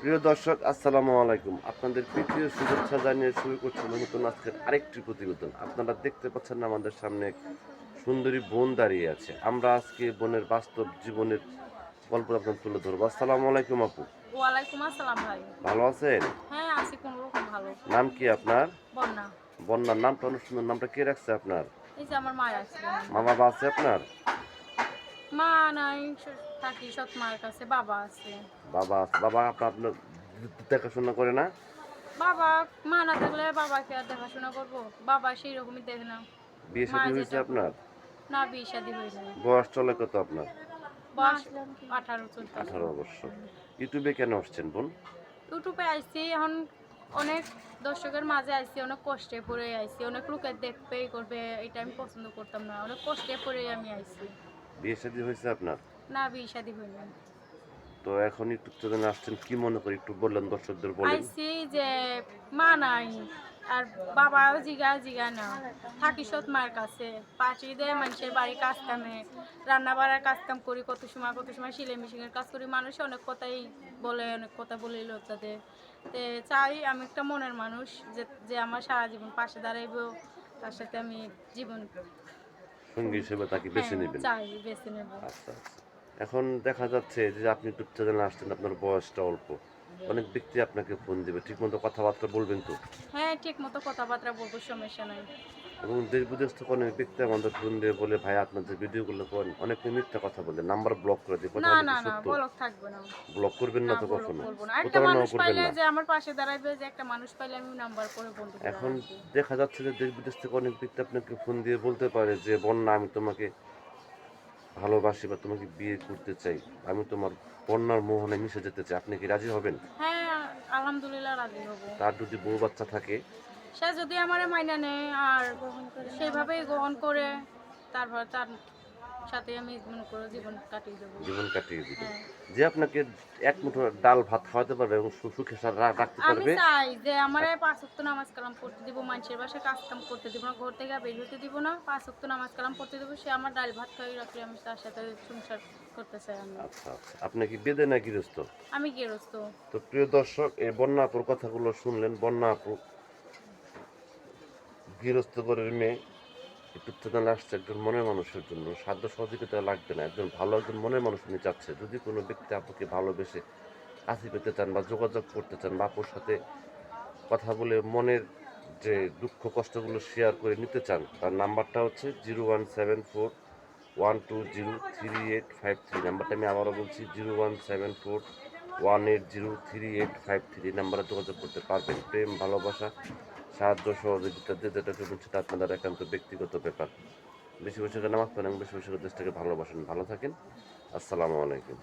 প্রিয় দর্শক, আসসালামু আলাইকুম। আপনাদের প্রীতীয় শুভেচ্ছা জানিয়ে শুরু করছি নতুন আজকের আরেকটি প্রতিবেদন। আপনারা দেখতে পাচ্ছেন না, আমাদের সামনে এক সুন্দরী বোন দাঁড়িয়ে আছে। আমরা আজকে বোনের বাস্তব জীবনের গল্প আপনাদের তুলে ধরবো। আসসালামু আলাইকুম আপু। ওয়ালাইকুম আসসালাম ভাই। ভালো আছেন? হ্যাঁ, আছি কোনরকম ভালো। নাম কি আপনার? বন্যা। বন্যার নামটা অনেক সুন্দর। নামটা কে রাখছে আপনার? এই যে আমার মায়ের অ্যাক্সিডেন্ট। মা বাবা আছে আপনার? মা নাই, থাকি সৎ মায়ের কাছে, বাবা আছে। বাবা আছে। বাবা আপনার দেখাশোনা করে না? বাবা, মা না থাকলে বাবাকে আর দেখাশোনা করবো? বাবা সেই রকমই দেখে না। বিয়ে মা শাদী হয়েছে যেটা আপনার? করবে। না, বিয়ে শাদী হয়েছে। বয়স চলে কত আপনার? বয়স 18 চলতেছে। 18 বছর। ইউটিউবে কেন আসছেন বোন? ইউটিউবে আইছি এখন, অনেক দর্শকের মাঝে আইছি, অনেক কষ্টে পড়ে আইছি, অনেক লোকের দেখবেই করবে, এটা আমি পছন্দ করতাম না, অনেক কষ্টে পড়ে আমি আইছি। বিয়ে শাদী হয়েছে আপনার? না, বিয়ে শাদী হয়নি। তো এখন ইউটিউব চ্যানেলে আসছেন, কি মনে করি একটু বললেন, দর্শকদের বলেন। আইসি যে মা নাই, আর বাবাও জিগা জিগা না, থাকি সৎ মার কাছে, পাঁচি দেয় মানুষের বাড়ি কাজ কামে, রান্না বাড়ার কাজ কাম করি, কত সময় সিলাই মেশিনের কাজ করি, মানুষ অনেক কথাই বলে, অনেক কথা বলে লজ্জা দেয়। তে চাই আমি একটা মনের মানুষ, যে যে আমার সারা জীবন পাশে দাঁড়াইব, তার সাথে আমি জীবন, সঙ্গী হিসেবে তাকে হ্যাঁ, বেছে নেবেন। চাই বেছে নেব। আচ্ছা আচ্ছা। এখন দেখা যাচ্ছে যে আপনি ইউটিউব চ্যানেলে আসছেন, আপনার বয়সটা অল্প, অনেক ব্যক্তি আপনাকে ফোন দেবে, ঠিক মতো কথাবার্তা বলবেন তো? হ্যাঁ, ঠিক মতো কথাবার্তা বলবো, সমস্যা নাই। এবং দেশ বিদেশ থেকে অনেক ব্যক্তি আমাদের ফোন দিয়ে বলে, ভাই আপনাদের ভিডিওগুলো করেন, অনেকে মিথ্যা কথা বলে, নাম্বার ব্লক করে দিয়ে, না কথাগুলো না কি না, সত্য? বলক থাকবে না। ব্লক করবেন না না, তো বলবো কখনো? বলবো না। একটা মানুষ প্রতারণাও করবেন পাইলে না। যে আমার পাশে দাঁড়াবে, যে একটা মানুষ পাইলে আমি নাম্বার করে বন্ধু করে এখন রাখবো। দেখা যাচ্ছে যে দেশ বিদেশ থেকে অনেক ব্যক্তি আপনাকে ফোন দিয়ে বলতে পারে যে, বন্যা আমি তোমাকে ভালোবাসি বা তোমাকে বিয়ে করতে চাই, আমি তোমার বন্যার মোহনে মিশে যেতে চাই, আপনি কি রাজি হবেন? হ্যাঁ, আলহামদুলিল্লাহ রাজি হব। তার যদি বউ বাচ্চা থাকে? সে যদি আমারে মাইনা নেয় আর সেভাবেই গ্রহণ করে, তারপর তার সাথে আমি মনে করো জীবন কাটিয়ে দেবো। জীবন কাটিয়ে দিবেন। হ্যাঁ, যে আপনাকে এক মুঠো ডাল ভাত খাওয়াতে পারবে এবং সুখে রাখতে আমি পারবে। চাই যে আমারে 5 ওয়াক্ত নামাজ কালাম পড়তে দিব, মানুষের বাসায় কাজ কাম করতে দিব না, ঘর থেকে বের হতে দিব না, 5 ওয়াক্ত নামাজ কালাম পড়তে দিব, সে আমার ডাল ভাত খাইয়ে রাখলে আমি তার সাথে সংসার করতে চাই আমি। আচ্ছা আচ্ছা, আপনি কি বেদে না গৃহস্থ? আমি গেরস্ত। তো প্রিয় দর্শক, এই বন্যা আপুর কথাগুলো শুনলেন। বন্যা আপু গৃহস্থ ঘরের মেয়ে, একটু চ্যানেলে আসছে একজন মনের মানুষের জন্য। সাধ্য সহযোগিতা লাগবে না, একজন ভালো একজন মনের মানুষ উনি চাচ্ছে। যদি কোনো ব্যক্তি আপুকে ভালোবেসে কাছে পেতে চান বা যোগাযোগ করতে চান বা আপুর সাথে কথা বলে মনের যে দুঃখ কষ্টগুলো শেয়ার করে নিতে চান, তার নাম্বারটা হচ্ছে 01741203853। নাম্বারটা আমি আবারও বলছি, 01741803853 নাম্বারে যোগাযোগ করতে পারবেন। প্রেম, ভালোবাসা, সাহায্য সহযোগিতা যে যেটা করবেন সেটা আপনাদের একান্ত ব্যক্তিগত ব্যাপার। বেশি বেশি করে নামাজ পড়েন এবং বেশি বেশি করে দেশটাকে ভালোবাসেন। ভালো থাকেন। আসসালামু আলাইকুম।